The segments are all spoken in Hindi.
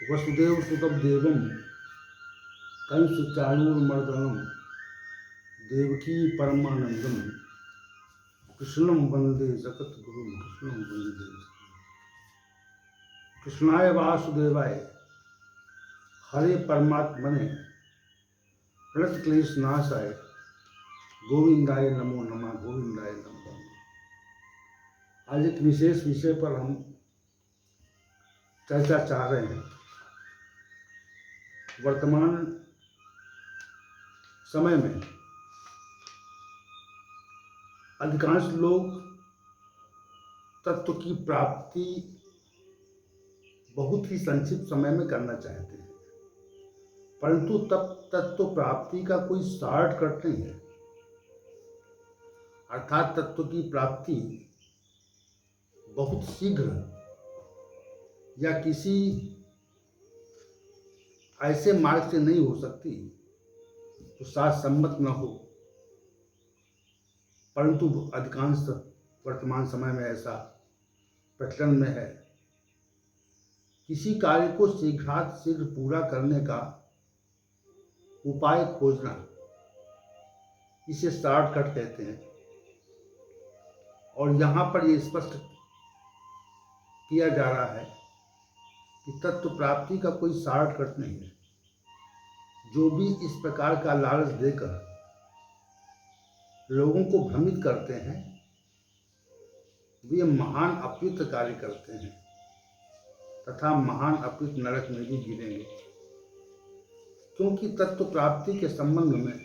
वसुदेव सुतम देवम कंस चाणूरमर्दनम देवकी परमानंदम कृष्णम वंदे जगत गुरु कृष्णम वंदे। कृष्णाय वासुदेवाय हरे परमात्मने प्रणत क्लेश नाशाय गोविंदाय नमो नमः गोविंदाय नमो नमः। आज एक विशेष विषय पर हम चर्चा चाह रहे हैं। वर्तमान समय में अधिकांश लोग तत्व की प्राप्ति बहुत ही संक्षिप्त समय में करना चाहते हैं, परंतु तब तत्व प्राप्ति का कोई शॉर्टकट नहीं है। अर्थात तत्व की प्राप्ति बहुत शीघ्र या किसी ऐसे मार्ग से नहीं हो सकती जो शास्त्र सम्मत न हो, परंतु अधिकांश वर्तमान समय में ऐसा प्रचलन में है। किसी कार्य को शीघ्र पूरा करने का उपाय खोजना, इसे शॉर्टकट कहते हैं। और यहाँ पर ये स्पष्ट किया जा रहा है कि तत्व प्राप्ति का कोई शॉर्टकट नहीं है। जो भी इस प्रकार का लालच देकर लोगों को भ्रमित करते हैं, वे महान अपवित्र कार्य करते हैं तथा महान अपवित्र नरक में भी गिरेंगे। क्योंकि तत्व प्राप्ति के संबंध में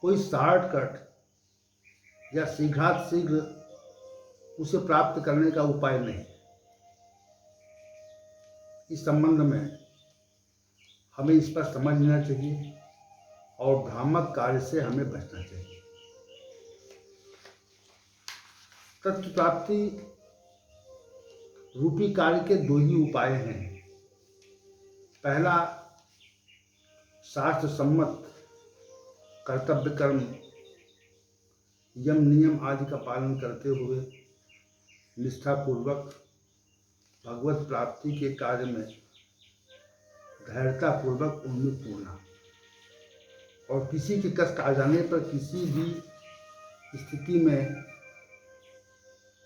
कोई शॉर्टकट या शीघ्र उसे प्राप्त करने का उपाय नहीं। इस संबंध में हमें इस पर समझ लेना चाहिए और भ्रामक कार्य से हमें बचना चाहिए। तत्व प्राप्ति रूपी कार्य के दो ही उपाय हैं। पहला, शास्त्र सम्मत कर्तव्य कर्म, यम नियम आदि का पालन करते हुए निष्ठापूर्वक भगवत प्राप्ति के कार्य में धैर्यतापूर्वक उन्मुख होना और किसी के कष्ट आ जाने पर किसी भी स्थिति में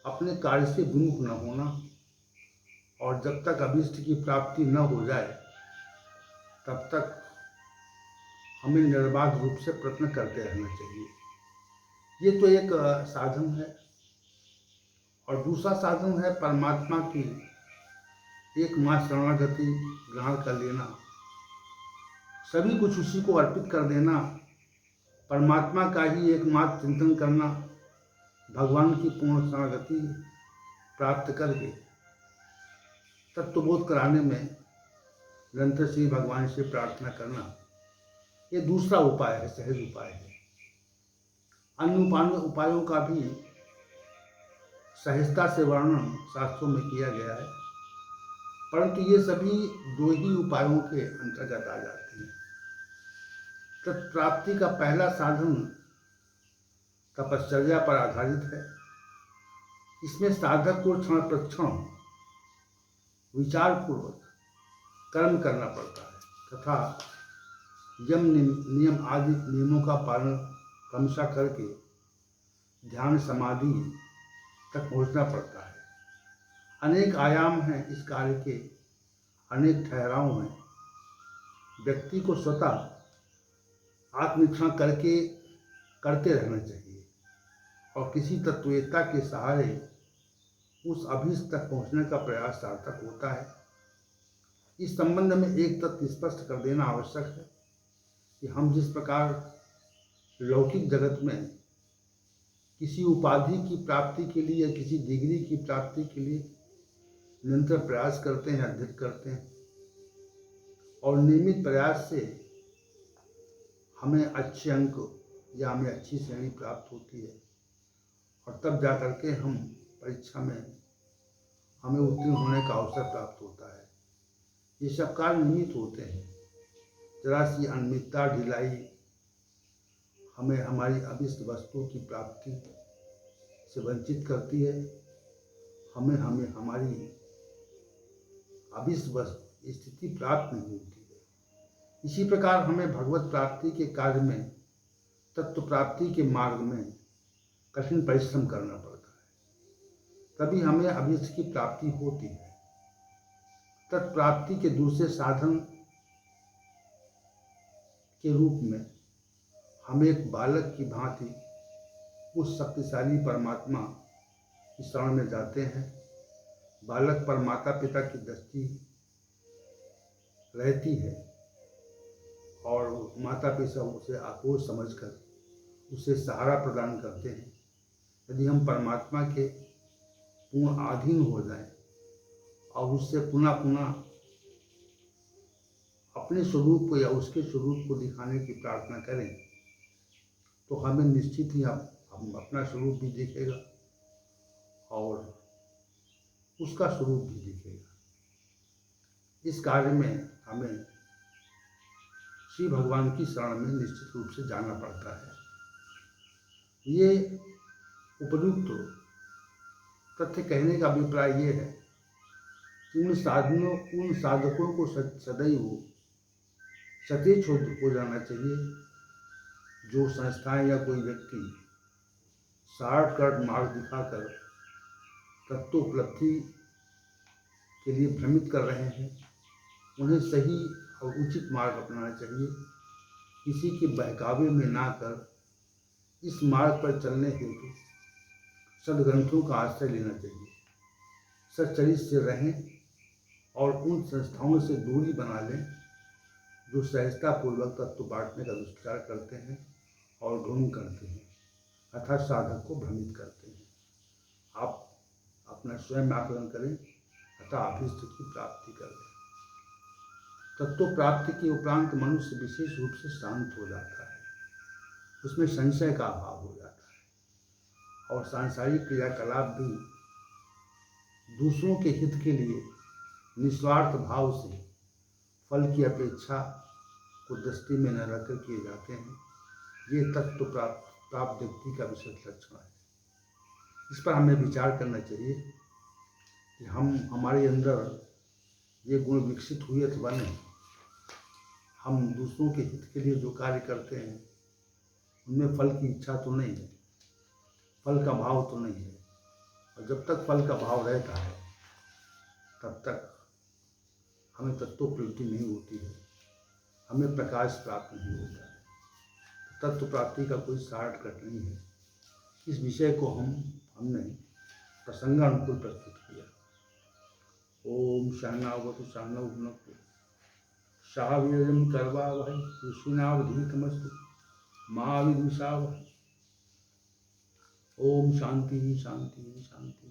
अपने कार्य से विमुख न होना, और जब तक अभीष्ट की प्राप्ति न हो जाए तब तक हमें निर्बाध रूप से प्रयत्न करते रहना चाहिए। ये तो एक साधन है। और दूसरा साधन है परमात्मा की एकमात्र शरणागति ग्रहण कर लेना, सभी कुछ उसी को अर्पित कर देना, परमात्मा का ही एकमात्र चिंतन करना, भगवान की पूर्ण शरणागति प्राप्त करके तत्वबोध कराने में निरंतर श्री भगवान से प्रार्थना करना, ये दूसरा उपाय है, सहज उपाय है। अन्य उपायों का भी सहजता से वर्णन शास्त्रों में किया गया है, परंतु ये सभी दो ही उपायों के अंतर्गत आ जाते हैं। तत्व प्राप्ति का पहला साधन तपश्चर्या पर आधारित है। इसमें साधक को क्षण प्रक्षण विचारपूर्वक कर्म करना पड़ता है तथा यम नियम आदि नियमों का पालन क्रमशः करके ध्यान समाधि तक पहुंचना पड़ता है। अनेक आयाम हैं इस कार्य के, अनेक ठहराव हैं। व्यक्ति को स्वतः आत्मनिरीक्षण करते रहना चाहिए और किसी तत्ववेत्ता के सहारे उस अभीष्ट तक पहुंचने का प्रयास सार्थक होता है। इस संबंध में एक तथ्य स्पष्ट कर देना आवश्यक है कि हम जिस प्रकार लौकिक जगत में किसी उपाधि की प्राप्ति के लिए या किसी डिग्री की प्राप्ति के लिए निरंतर प्रयास करते हैं, अध्ययन करते हैं, और नियमित प्रयास से हमें अच्छे अंक या हमें अच्छी श्रेणी प्राप्त होती है और तब जा कर के हम परीक्षा में हमें उत्तीर्ण होने का अवसर प्राप्त होता है। ये सब कार्य निमित्त होते हैं। जरा सी अनियमितता, ढिलाई हमें हमारी अभीष्ट वस्तु की प्राप्ति से वंचित करती है, हमें हमें हमारी अभिष्ट स्थिति प्राप्त नहीं होती है। इसी प्रकार हमें भगवत प्राप्ति के कार्य में, तत्व प्राप्ति के मार्ग में कठिन परिश्रम करना पड़ता है, तभी हमें अभिष्ट की प्राप्ति होती है। तत्प्राप्ति के दूसरे साधन के रूप में हम एक बालक की भांति उस शक्तिशाली परमात्मा की शरण में जाते हैं। बालक पर माता पिता की दृष्टि रहती है और माता पिता उसे आक्रोश समझकर उसे सहारा प्रदान करते हैं। यदि हम परमात्मा के पूर्ण अधीन हो जाएं और उससे पुनः पुनः अपने स्वरूप को या उसके स्वरूप को दिखाने की प्रार्थना करें, तो हमें निश्चित ही हम अपना स्वरूप भी दिखेगा और उसका स्वरूप भी दिखेगा। इस कार्य में हमें श्री भगवान की शरण में निश्चित रूप से जाना पड़ता है। ये उपयुक्त तथ्य कहने का अभिप्राय ये है कि उन साधकों को सदैव सचेत हो जाना चाहिए जो संस्थाएं या कोई व्यक्ति शॉर्टकट मार्ग दिखाकर तत्वोपलब्धि के लिए भ्रमित कर रहे हैं। उन्हें सही और उचित मार्ग अपनाना चाहिए। किसी के बहकावे में ना कर इस मार्ग पर चलने हेतु सद्ग्रंथों का आश्रय लेना चाहिए। सच्चरित्र से रहें और उन संस्थाओं से दूरी बना लें जो सहजतापूर्वक तत्व बांटने का दुष्प्रचार करते हैं और ढोंग करते हैं, अर्थात साधक को भ्रमित करते हैं। आप अपना स्वयं आकलन करें तथा अभीष्ट की प्राप्ति करें। तत्व प्राप्ति के उपरांत मनुष्य विशेष रूप से शांत हो जाता है, उसमें संशय का अभाव हो जाता है और सांसारिक क्रियाकलाप भी दूसरों के हित के लिए निस्वार्थ भाव से फल की अपेक्षा को दृष्टि में न रखकर किए जाते हैं। ये तत्व प्राप्त व्यक्ति का विशेष लक्षण है। इस पर हमें विचार करना चाहिए कि हमारे अंदर ये गुण विकसित हुए अथवा नहीं। हम दूसरों के हित के लिए जो कार्य करते हैं उनमें फल की इच्छा तो नहीं है, फल का भाव तो नहीं है, और जब तक फल का भाव रहता है तब तक हमें तत्वोपलब्धि नहीं होती है, हमें प्रकाश प्राप्त नहीं होता है। तत्व प्राप्ति का कोई शॉर्टकट नहीं है। इस विषय को हमने प्रसंगानुकूल प्रस्तुत किया। ओम शरणावतु शरणौ भुनक्तु सावीर्यं कर्वावहै कृष्णावधीतमस्तु मा विद्विषावहै। ओम शांति शांति शांति।